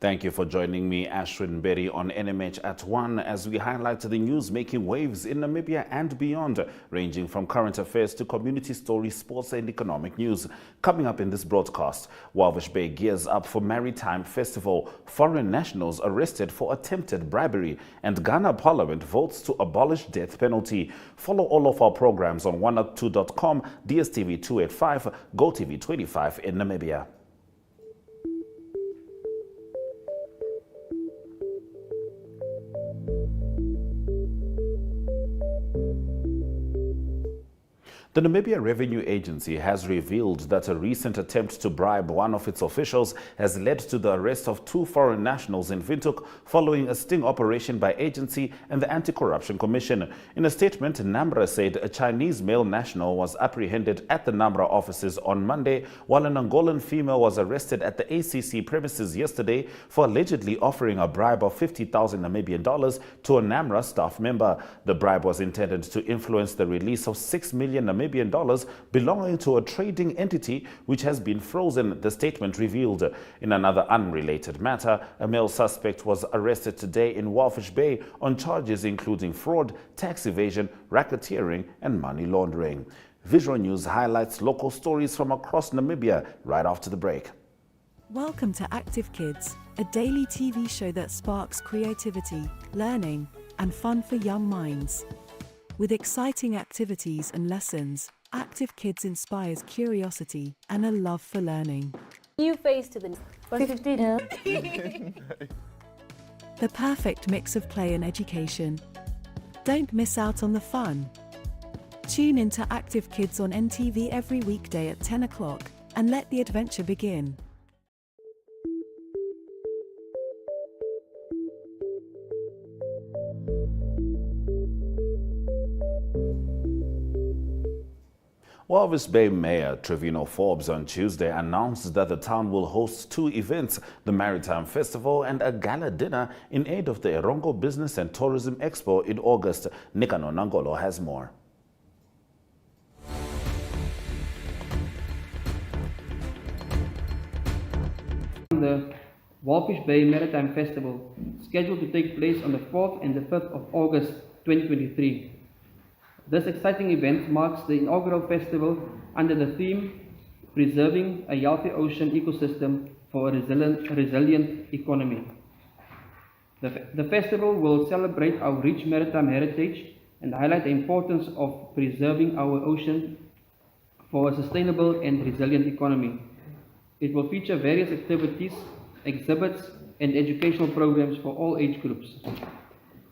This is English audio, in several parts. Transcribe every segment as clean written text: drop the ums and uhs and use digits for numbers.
Thank you for joining me, Ashwin Berry, on NMH at 1 as we highlight the news making waves in Namibia and beyond, ranging from current affairs to community stories, sports and economic news. Coming up in this broadcast, Walvis Bay gears up for Maritime Festival, foreign nationals arrested for attempted bribery, and Ghana Parliament votes to abolish death penalty. Follow all of our programs on 102.com, DSTV 285, GoTV 25 in Namibia. The Namibia Revenue Agency has revealed that a recent attempt to bribe one of its officials has led to the arrest of 2 foreign nationals in Windhoek following a sting operation by agency and the Anti-Corruption Commission. In a statement, NAMRA said a Chinese male national was apprehended at the NAMRA offices on Monday, while an Angolan female was arrested at the ACC premises yesterday for allegedly offering a bribe of 50,000 Namibian dollars to a NAMRA staff member. The bribe was intended to influence the release of 6 million Namibian dollars belonging to a trading entity which has been frozen, the statement revealed. In another unrelated matter, a male suspect was arrested today in Walvis Bay on charges including fraud, tax evasion, racketeering and money laundering. Visual News highlights local stories from across Namibia right after the break. Welcome to Active Kids, a daily TV show that sparks creativity, learning and fun for young minds. With exciting activities and lessons, Active Kids inspires curiosity and a love for learning. New face to the 150. The perfect mix of play and education. Don't miss out on the fun. Tune into Active Kids on NTV every weekday at 10 o'clock and let the adventure begin. Walvis Bay Mayor Trevino Forbes on Tuesday announced that the town will host 2 events, the Maritime Festival and a gala dinner in aid of the Erongo Business and Tourism Expo in August. Nikano Nangolo has more. The Walvis Bay Maritime Festival, scheduled to take place on the 4th and the 5th of August 2023. This exciting event marks the inaugural festival under the theme Preserving a Healthy Ocean Ecosystem for a Resilient Economy. The festival will celebrate our rich maritime heritage and highlight the importance of preserving our ocean for a sustainable and resilient economy. It will feature various activities, exhibits, and educational programs for all age groups.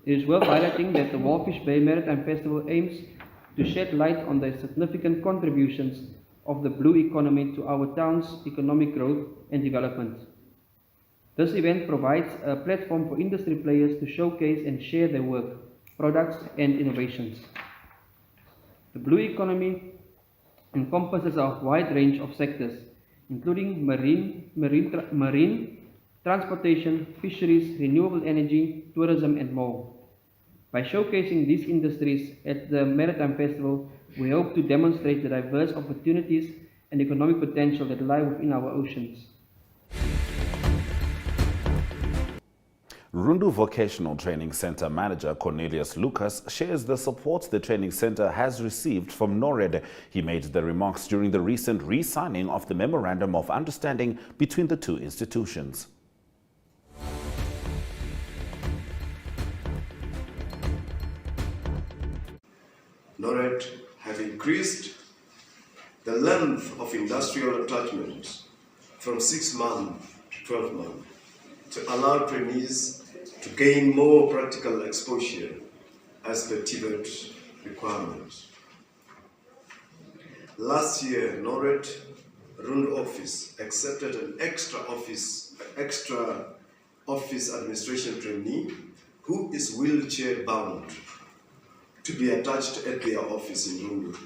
It is worth highlighting that the Walvis Bay Maritime Festival aims to shed light on the significant contributions of the blue economy to our town's economic growth and development. This event provides a platform for industry players to showcase and share their work, products, and innovations. The blue economy encompasses a wide range of sectors, including marine, transportation, fisheries, renewable energy, tourism, and more. By showcasing these industries at the Maritime Festival, we hope to demonstrate the diverse opportunities and economic potential that lie within our oceans. Rundu Vocational Training Center Manager Cornelius Lucas shares the support the training center has received from NORAD. He made the remarks during the recent re-signing of the Memorandum of Understanding between the 2 institutions. NORAD have increased the length of industrial attachment from 6 months to 12 months to allow trainees to gain more practical exposure as per TVET requirements. Last year, NORAD Rundu office accepted an extra office administration trainee who is wheelchair bound to be attached at their office in Rundu.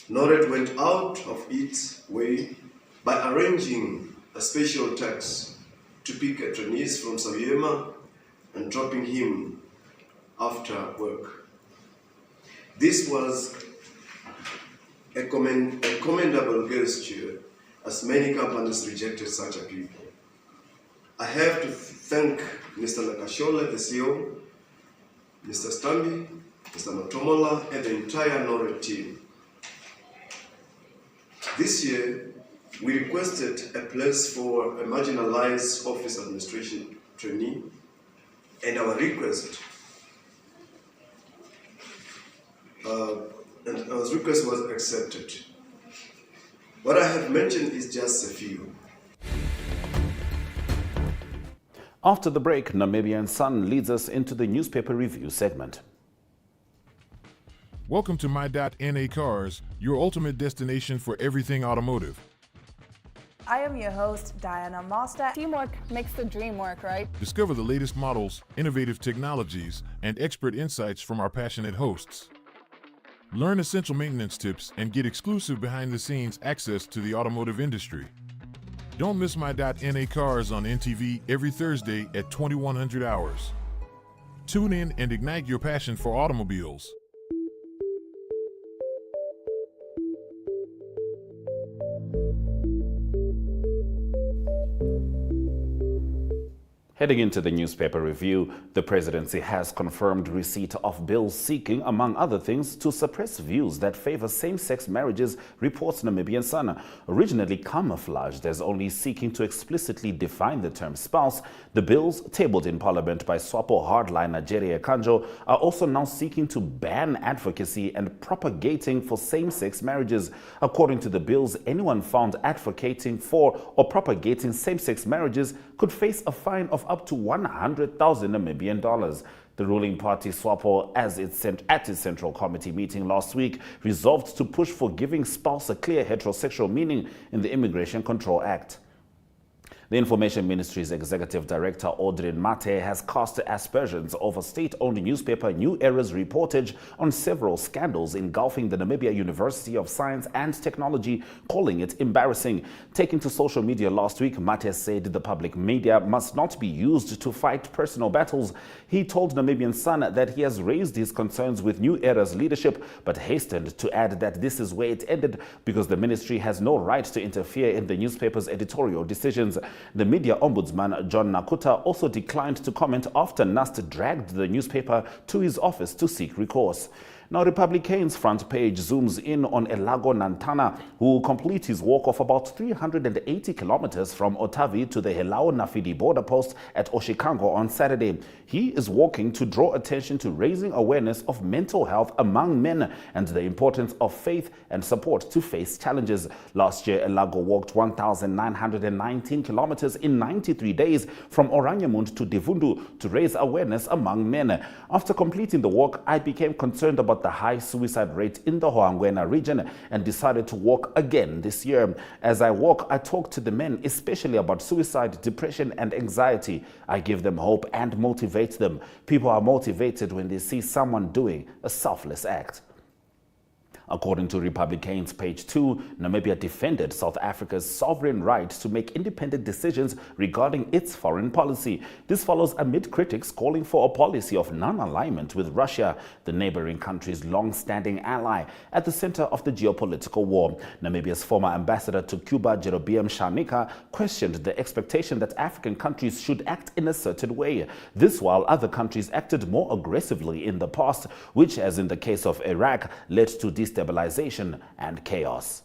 NORAD went out of its way by arranging a special tax to pick a trainee from Saviema and dropping him after work. This was a commendable gesture, as many companies rejected such a people. I have to thank Mr. Nakashole, the CEO, Mr. Stambi, Mr. Matomola, and the entire NORAD team. This year, we requested a place for a marginalized office administration trainee, and our request was accepted. What I have mentioned is just a few. After the break, Namibian Sun leads us into the newspaper review segment. Welcome to My.NA Cars, your ultimate destination for everything automotive. I am your host, Diana Master. Teamwork makes the dream work, right? Discover the latest models, innovative technologies, and expert insights from our passionate hosts. Learn essential maintenance tips and get exclusive behind-the-scenes access to the automotive industry. Don't miss My.NA Cars on NTV every Thursday at 2100 hours. Tune in and ignite your passion for automobiles. Heading into the newspaper review, the presidency has confirmed receipt of bills seeking, among other things, to suppress views that favor same-sex marriages, reports Namibian Sun. Originally camouflaged as only seeking to explicitly define the term spouse, the bills, tabled in Parliament by SWAPO hardliner Jerry Kanjo, are also now seeking to ban advocacy and propagating for same-sex marriages. According to the bills, anyone found advocating for or propagating same-sex marriages could face a fine of up to 100,000 Namibian dollars. The ruling party SWAPO, at its Central Committee meeting last week, resolved to push for giving spouse a clear heterosexual meaning in the Immigration Control Act. The Information Ministry's Executive Director, Audrey Mate, has cast aspersions over state-owned newspaper New Era's reportage on several scandals engulfing the Namibia University of Science and Technology, calling it embarrassing. Taking to social media last week, Mate said the public media must not be used to fight personal battles. He told Namibian Sun that he has raised his concerns with New Era's leadership, but hastened to add that this is where it ended because the ministry has no right to interfere in the newspaper's editorial decisions. The media ombudsman, John Nakuta, also declined to comment after NUST dragged the newspaper to his office to seek recourse. Now, Republican's front page zooms in on Elago Nantana, who will complete his walk of about 380 kilometers from Otavi to the Helao-Nafidi border post at Oshikango on Saturday. He is walking to draw attention to raising awareness of mental health among men and the importance of faith and support to face challenges. Last year, Elago walked 1,919 kilometers in 93 days from Oraniemund to Devundu to raise awareness among men. After completing the walk, I became concerned about the high suicide rate in the Hoangwena region and decided to walk again this year. As I walk, I talk to the men, especially about suicide, depression, and anxiety. I give them hope and motivate them. People are motivated when they see someone doing a selfless act. According to Republicans, page 2, Namibia defended South Africa's sovereign right to make independent decisions regarding its foreign policy. This follows amid critics calling for a policy of non-alignment with Russia, the neighboring country's long-standing ally, at the center of the geopolitical war. Namibia's former ambassador to Cuba, Jerobeam Shanika, questioned the expectation that African countries should act in a certain way. This while other countries acted more aggressively in the past, which, as in the case of Iraq, led to destabilization and chaos.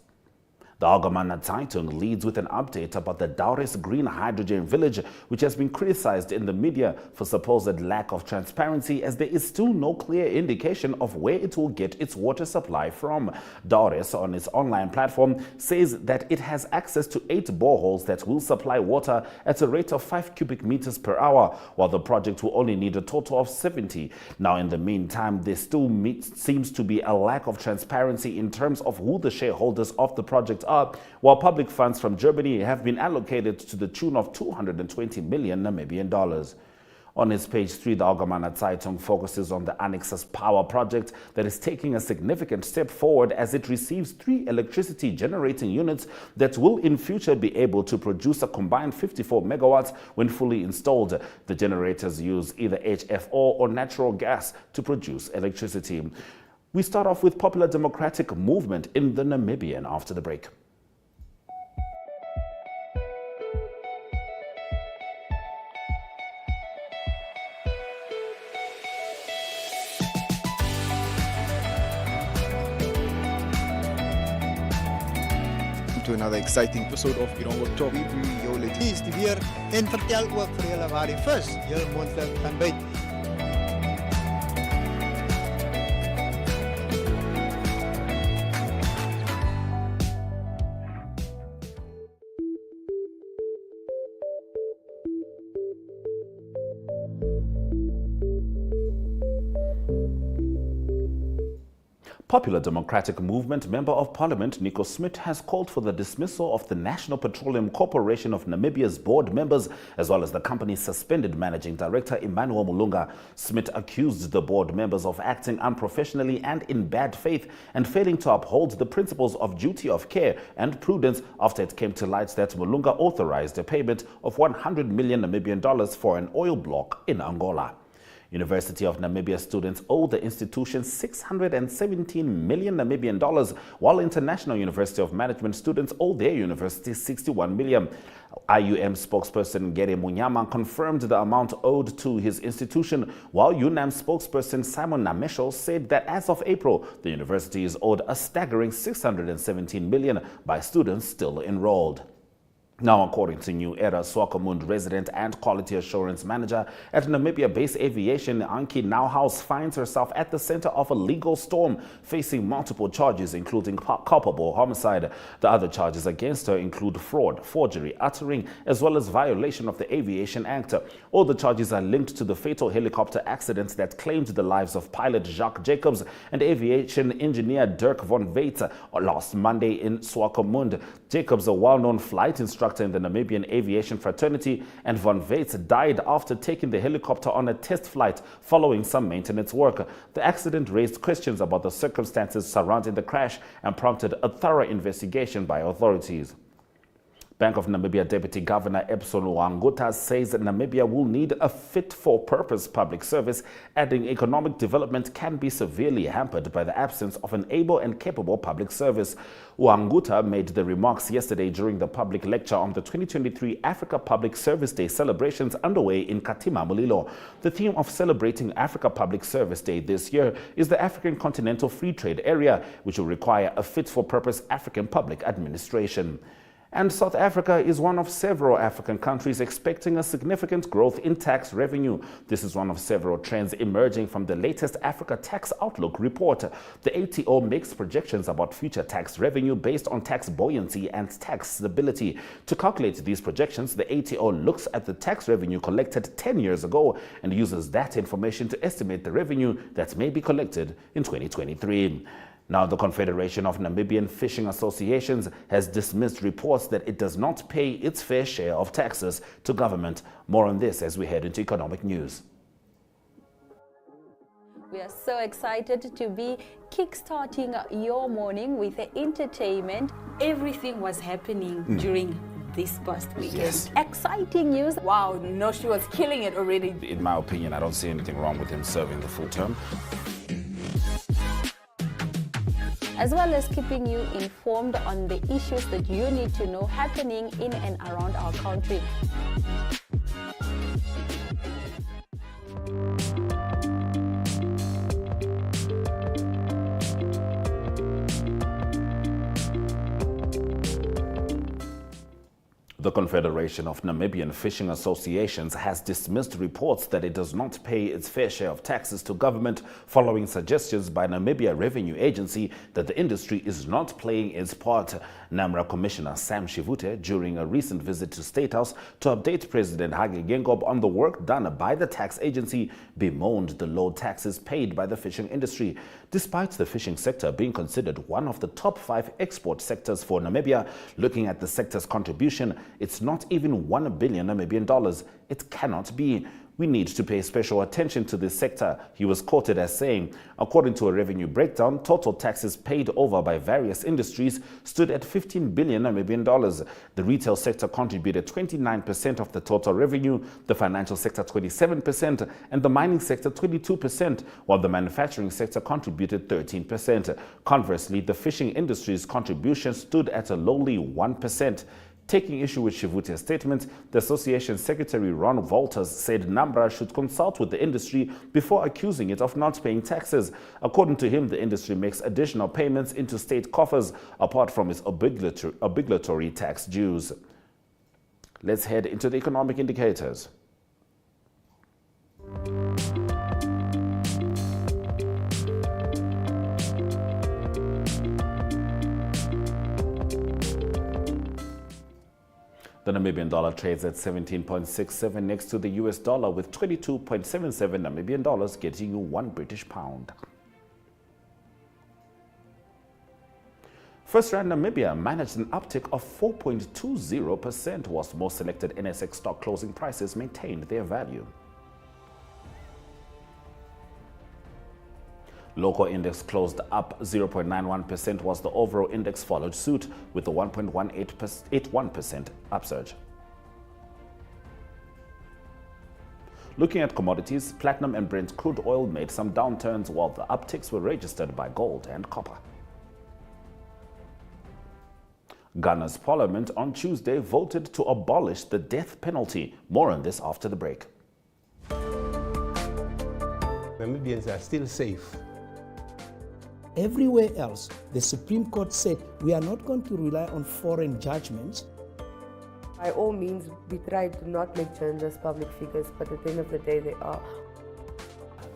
The Algemene Zeitung leads with an update about the Daures Green Hydrogen Village, which has been criticized in the media for supposed lack of transparency, as there is still no clear indication of where it will get its water supply from. Daures, on its online platform, says that it has access to 8 boreholes that will supply water at a rate of 5 cubic meters per hour, while the project will only need a total of 70. Now, in the meantime, there still seems to be a lack of transparency in terms of who the shareholders of the project are, while public funds from Germany have been allocated to the tune of 220 million Namibian dollars. On its page 3, the Algemene Zeitung focuses on the Annexus Power project that is taking a significant step forward as it receives 3 electricity generating units that will in future be able to produce a combined 54 megawatts when fully installed. The generators use either HFO or natural gas to produce electricity. We start off with Popular Democratic Movement in the Namibian after the break. to another exciting episode of Iran Work Talk. Dis die weer en vertel ook vir julle waar die vis heel moontlik gaan byt. Popular Democratic Movement Member of Parliament Nico Smit has called for the dismissal of the National Petroleum Corporation of Namibia's board members, as well as the company's suspended managing director Emmanuel Mulunga. Smit accused the board members of acting unprofessionally and in bad faith and failing to uphold the principles of duty of care and prudence after it came to light that Mulunga authorized a payment of 100 million Namibian dollars for an oil block in Angola. University of Namibia students owe the institution 617 million Namibian dollars, while International University of Management students owe their university 61 million. IUM spokesperson Gere Munyama confirmed the amount owed to his institution, while UNAM spokesperson Simon Namesho said that as of April, the university is owed a staggering 617 million by students still enrolled. Now, according to New Era, Swakopmund resident and quality assurance manager at Namibia-based aviation, Anki Nauhaus finds herself at the center of a legal storm, facing multiple charges, including culpable homicide. The other charges against her include fraud, forgery, uttering, as well as violation of the Aviation Act. All the charges are linked to the fatal helicopter accidents that claimed the lives of pilot Jacques Jacobs and aviation engineer Dirk von Weitz last Monday in Swakopmund. Jacobs, a well-known flight instructor in the Namibian aviation fraternity, and von Weitz died after taking the helicopter on a test flight following some maintenance work. The accident raised questions about the circumstances surrounding the crash and prompted a thorough investigation by authorities. Bank of Namibia Deputy Governor Epson Wanguta says that Namibia will need a fit-for-purpose public service, adding economic development can be severely hampered by the absence of an able and capable public service. Wanguta made the remarks yesterday during the public lecture on the 2023 Africa Public Service Day celebrations underway in Katima Mulilo. The theme of celebrating Africa Public Service Day this year is the African Continental Free Trade Area, which will require a fit-for-purpose African public administration. And South Africa is one of several African countries expecting a significant growth in tax revenue. This is one of several trends emerging from the latest Africa Tax Outlook report. The ATO makes projections about future tax revenue based on tax buoyancy and tax stability. To calculate these projections, the ATO looks at the tax revenue collected 10 years ago and uses that information to estimate the revenue that may be collected in 2023. Now, the Confederation of Namibian Fishing Associations has dismissed reports that it does not pay its fair share of taxes to government. More on this as we head into economic news. We are so excited to be kickstarting your morning with entertainment. Everything was happening during this past weekend. Yes. Exciting news. Wow, no, she was killing it already. In my opinion, I don't see anything wrong with him serving the full term. As well as keeping you informed on the issues that you need to know happening in and around our country. The Confederation of Namibian Fishing Associations has dismissed reports that it does not pay its fair share of taxes to government following suggestions by Namibia Revenue Agency that the industry is not playing its part. NAMRA Commissioner Sam Shivute, during a recent visit to State House to update President Hage Geingob on the work done by the tax agency, bemoaned the low taxes paid by the fishing industry. Despite the fishing sector being considered one of the top 5 export sectors for Namibia, looking at the sector's contribution, it's not even 1 billion Namibian dollars. It cannot be. We need to pay special attention to this sector, he was quoted as saying. According to a revenue breakdown, total taxes paid over by various industries stood at 15 billion Namibian dollars. The retail sector contributed 29% of the total revenue, the financial sector 27%, and the mining sector 22%, while the manufacturing sector contributed 13%. Conversely, the fishing industry's contribution stood at a lowly 1%. Taking issue with Chivuti's statement, the association secretary Ron Walters said NAMBRA should consult with the industry before accusing it of not paying taxes. According to him, the industry makes additional payments into state coffers apart from its obligatory tax dues. Let's head into the economic indicators. The Namibian dollar trades at 17.67 next to the US dollar, with 22.77 Namibian dollars getting you 1 British pound. First Rand Namibia managed an uptick of 4.20%, whilst most selected NSX stock closing prices maintained their value. Local index closed up 0.91%, whilst the overall index followed suit with a 1.81% upsurge. Looking at commodities, platinum and Brent crude oil made some downturns, while the upticks were registered by gold and copper. Ghana's parliament on Tuesday voted to abolish the death penalty. More on this after the break. Namibians are still safe. Everywhere else, the Supreme Court said we are not going to rely on foreign judgments. By all means, we try to not make journalists public figures, but at the end of the day, they are.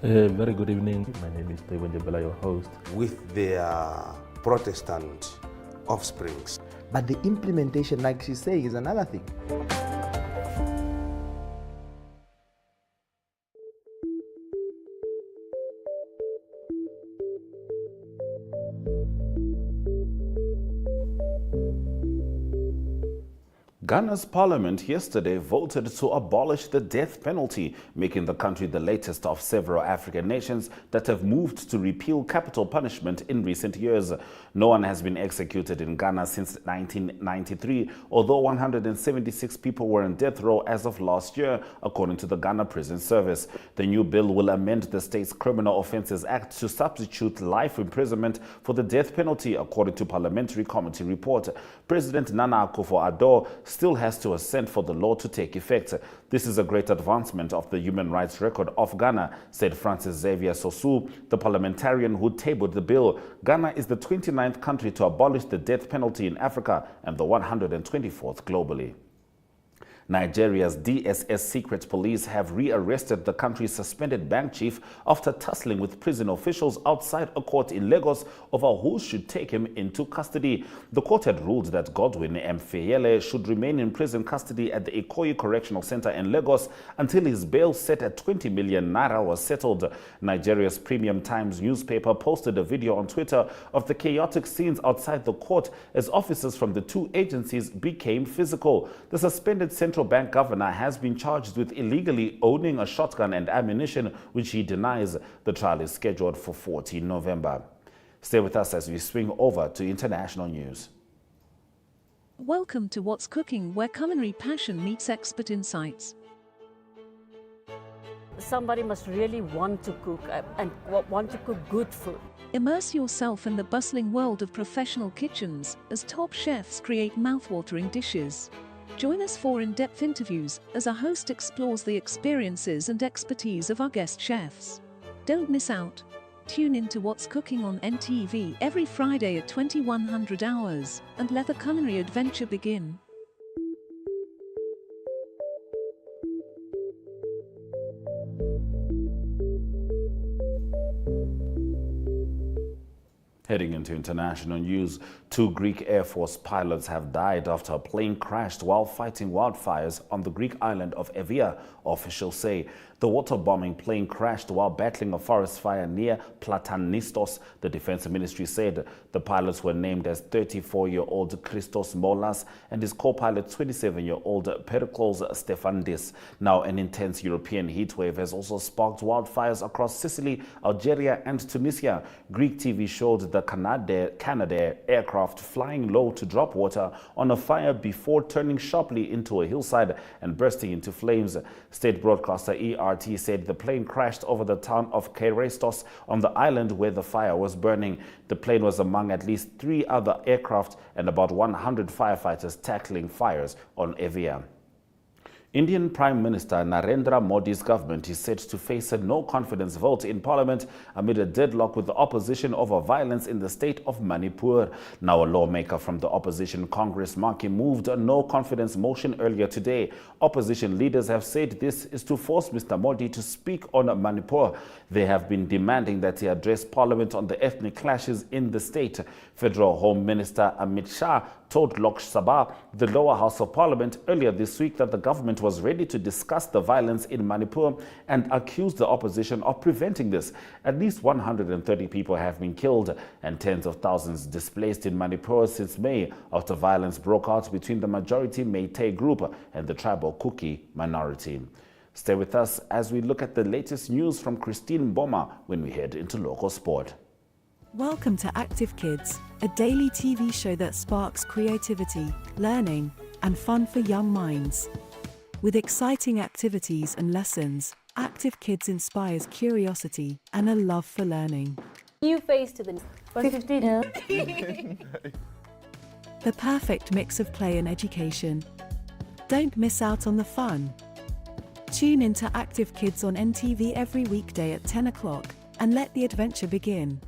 Very good evening. My name is Taiwan Jabela, your host. With their Protestant offsprings. But the implementation, like she's saying, is another thing. Ghana's parliament yesterday voted to abolish the death penalty, making the country the latest of several African nations that have moved to repeal capital punishment in recent years. No one has been executed in Ghana since 1993, although 176 people were on death row as of last year, according to the Ghana Prison Service. The new bill will amend the state's Criminal Offences Act to substitute life imprisonment for the death penalty, according to Parliamentary Committee report. President Nana Akufo-Addo still has to assent for the law to take effect. This is a great advancement of the human rights record of Ghana, said Francis Xavier Sosu, the parliamentarian who tabled the bill. Ghana is the 29th country to abolish the death penalty in Africa and the 124th globally. Nigeria's DSS secret police have rearrested the country's suspended bank chief after tussling with prison officials outside a court in Lagos over who should take him into custody. The court had ruled that Godwin Mfeyele should remain in prison custody at the Ikoyi Correctional Center in Lagos until his bail set at 20 million naira was settled. Nigeria's Premium Times newspaper posted a video on Twitter of the chaotic scenes outside the court as officers from the two agencies became physical. The suspended central bank governor has been charged with illegally owning a shotgun and ammunition, which he denies. The trial is scheduled for 14 November. Stay with us as we swing over to international news. Welcome to What's Cooking, where culinary passion meets expert insights. Somebody must really want to cook and want to cook good food. Immerse yourself in the bustling world of professional kitchens as top chefs create mouthwatering dishes. Join us for in-depth interviews as our host explores the experiences and expertise of our guest chefs. Don't miss out. Tune in to What's Cooking on NTV every Friday at 2100 hours and let the culinary adventure begin. Heading into international news, 2 Greek Air Force pilots have died after a plane crashed while fighting wildfires on the Greek island of Evia, officials say. The water-bombing plane crashed while battling a forest fire near Platanistos, the Defense Ministry said. The pilots were named as 34-year-old Christos Molas and his co-pilot 27-year-old Periklos Stefandis. Now, an intense European heatwave has also sparked wildfires across Sicily, Algeria and Tunisia. Greek TV showed that the Canadair aircraft flying low to drop water on a fire before turning sharply into a hillside and bursting into flames. State broadcaster ERT said the plane crashed over the town of Kerestos on the island where the fire was burning. The plane was among at least 3 other aircraft and about 100 firefighters tackling fires on Evia. Indian Prime Minister Narendra Modi's government is set to face a no-confidence vote in Parliament amid a deadlock with the opposition over violence in the state of Manipur. Now, a lawmaker from the opposition Congress Maki moved a no-confidence motion earlier today. Opposition leaders have said this is to force Mr. Modi to speak on Manipur. They have been demanding that he address Parliament on the ethnic clashes in the state. Federal Home Minister Amit Shah told Lok Sabha, the lower house of Parliament, earlier this week that the government was ready to discuss the violence in Manipur and accused the opposition of preventing this. At least 130 people have been killed and tens of thousands displaced in Manipur since May after violence broke out between the majority Meitei group and the tribal Kuki minority. Stay with us as we look at the latest news from Christine Boma when we head into local sport. Welcome to Active Kids, a daily TV show that sparks creativity, learning, and fun for young minds. With exciting activities and lessons, Active Kids inspires curiosity and a love for learning. New face to the 15. The perfect mix of play and education. Don't miss out on the fun. Tune in to Active Kids on NTV every weekday at 10 o'clock and let the adventure begin.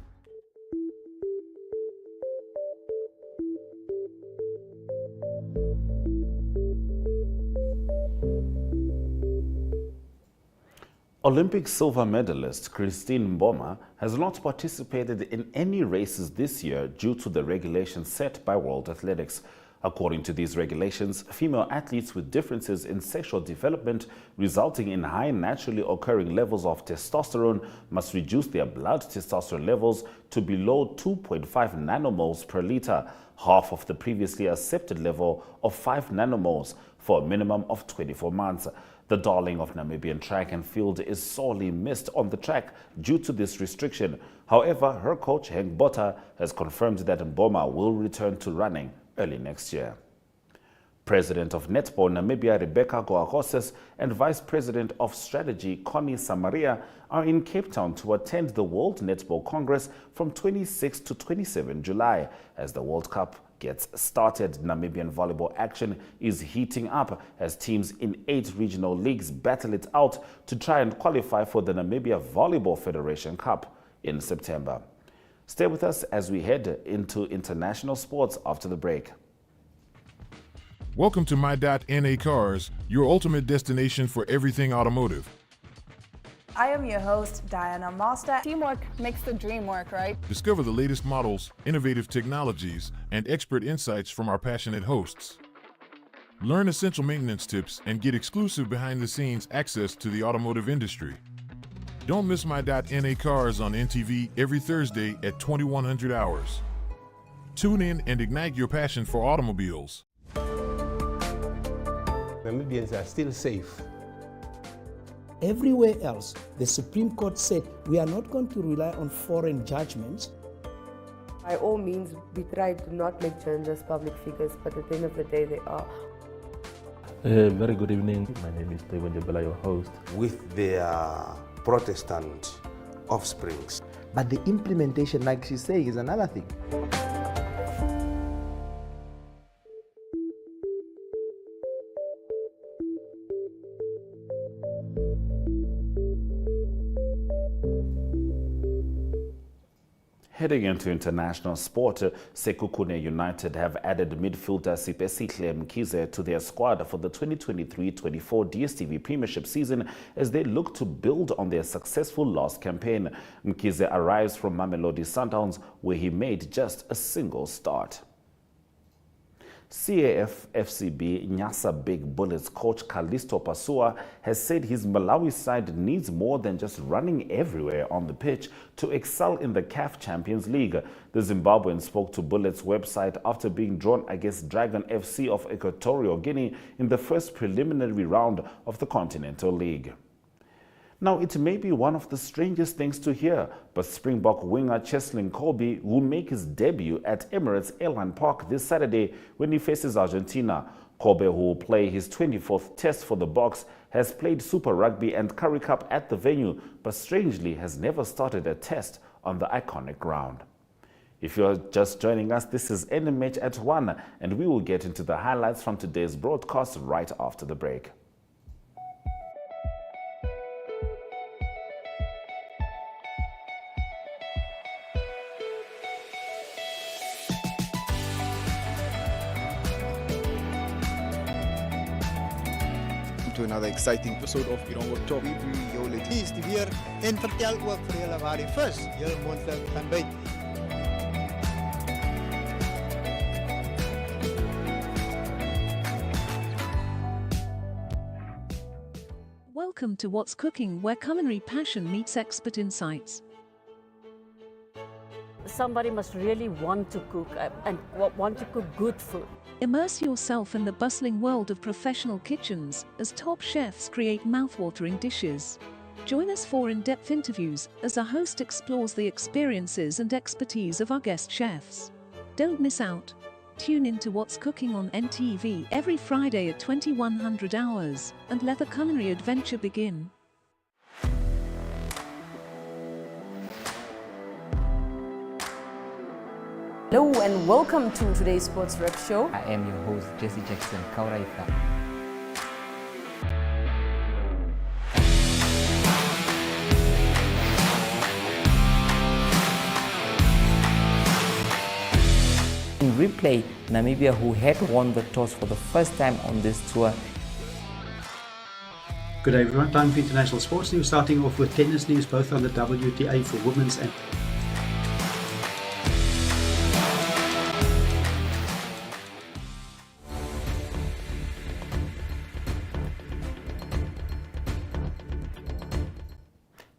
Olympic silver medalist Christine Mboma has not participated in any races this year due to the regulations set by World Athletics. According to these regulations, female athletes with differences in sexual development resulting in high naturally occurring levels of testosterone must reduce their blood testosterone levels to below 2.5 nanomoles per liter, half of the previously accepted level of 5 nanomoles, for a minimum of 24 months. The darling of Namibian track and field is sorely missed on the track due to this restriction. However, her coach Henk Botha has confirmed that Mboma will return to running early next year. President of Netball Namibia Rebecca Goagoses and Vice President of Strategy Connie Samaria are in Cape Town to attend the World Netball Congress from 26 to 27 July. As the World Cup gets started, Namibian volleyball action is heating up as teams in 8 regional leagues battle it out to try and qualify for the Namibia Volleyball Federation Cup in September. Stay with us as we head into international sports after the break. Welcome to My.NA Cars, your ultimate destination for everything automotive. I am your host, Diana Master. Teamwork makes the dream work, right? Discover the latest models, innovative technologies, and expert insights from our passionate hosts. Learn essential maintenance tips and get exclusive behind-the-scenes access to the automotive industry. Don't miss My.NA Cars on NTV every Thursday at 2100 hours. Tune in and ignite your passion for automobiles. Namibians are still safe. Everywhere else, the Supreme Court said we are not going to rely on foreign judgments. By all means, we try to not make journalists public figures, but at the end of the day, they are. Very good evening. My name is your host. With their Protestant offsprings. But the implementation, like she's saying, is another thing. Heading into international sport, Sekhukhune United have added midfielder Sipesihle Mkhize to their squad for the 2023-24 DStv Premiership season as they look to build on their successful last campaign. Mkhize arrives from Mamelodi Sundowns, where he made just a single start. CAF FCB Nyasa Big Bullets coach Kalisto Pasua has said his Malawi side needs more than just running everywhere on the pitch to excel in the CAF Champions League. The Zimbabwean spoke to Bullets website after being drawn against Dragon FC of Equatorial Guinea in the first preliminary round of the Continental League. Now, it may be one of the strangest things to hear, but Springbok winger Cheslin Kolbe will make his debut at Emirates Airline Park this Saturday when he faces Argentina. Kolbe, who will play his 24th test for the Boks, has played Super Rugby and Currie Cup at the venue, but strangely has never started a test on the iconic ground. If you're just joining us, this is NMH at 1, and we will get into the highlights from today's broadcast right after the break. To another exciting episode of Irongok Talk. We bring jou Is die weer en vertel ook vir julle waar die vis heel moontlik gaan byt. Welcome to What's Cooking, where culinary passion meets expert insights. Somebody must really want to cook and want to cook good food. Immerse yourself in the bustling world of professional kitchens as top chefs create mouthwatering dishes. Join us for in-depth interviews as our host explores the experiences and expertise of our guest chefs. Don't miss out. Tune in to What's Cooking on NTV every Friday at 2100 hours and let the culinary adventure begin. Hello and welcome to today's Sports Rep Show. I am your host, Jesse Jackson Kauraifa. In replay, Namibia, who had won the toss for the first time on this tour. Good day everyone, time for international sports news, starting off with tennis news, both on the WTA for women's and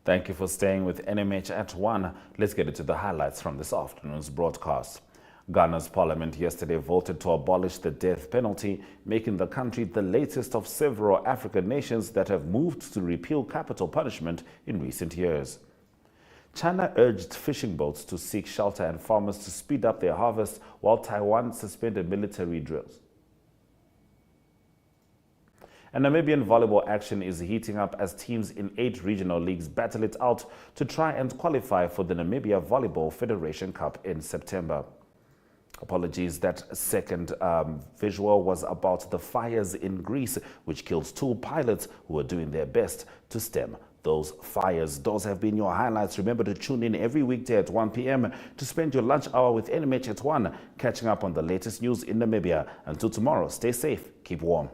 Thank you for staying with NMH at 1. Let's get into the highlights from this afternoon's broadcast. Ghana's parliament yesterday voted to abolish the death penalty, making the country the latest of several African nations that have moved to repeal capital punishment in recent years. China urged fishing boats to seek shelter and farmers to speed up their harvest, while Taiwan suspended military drills. And Namibian volleyball action is heating up as teams in 8 regional leagues battle it out to try and qualify for the Namibia Volleyball Federation Cup in September. Apologies, that second visual was about the fires in Greece, which killed 2 pilots who were doing their best to stem those fires. Those have been your highlights. Remember to tune in every weekday at 1 p.m. to spend your lunch hour with NMH at 1, catching up on the latest news in Namibia. Until tomorrow, stay safe, keep warm.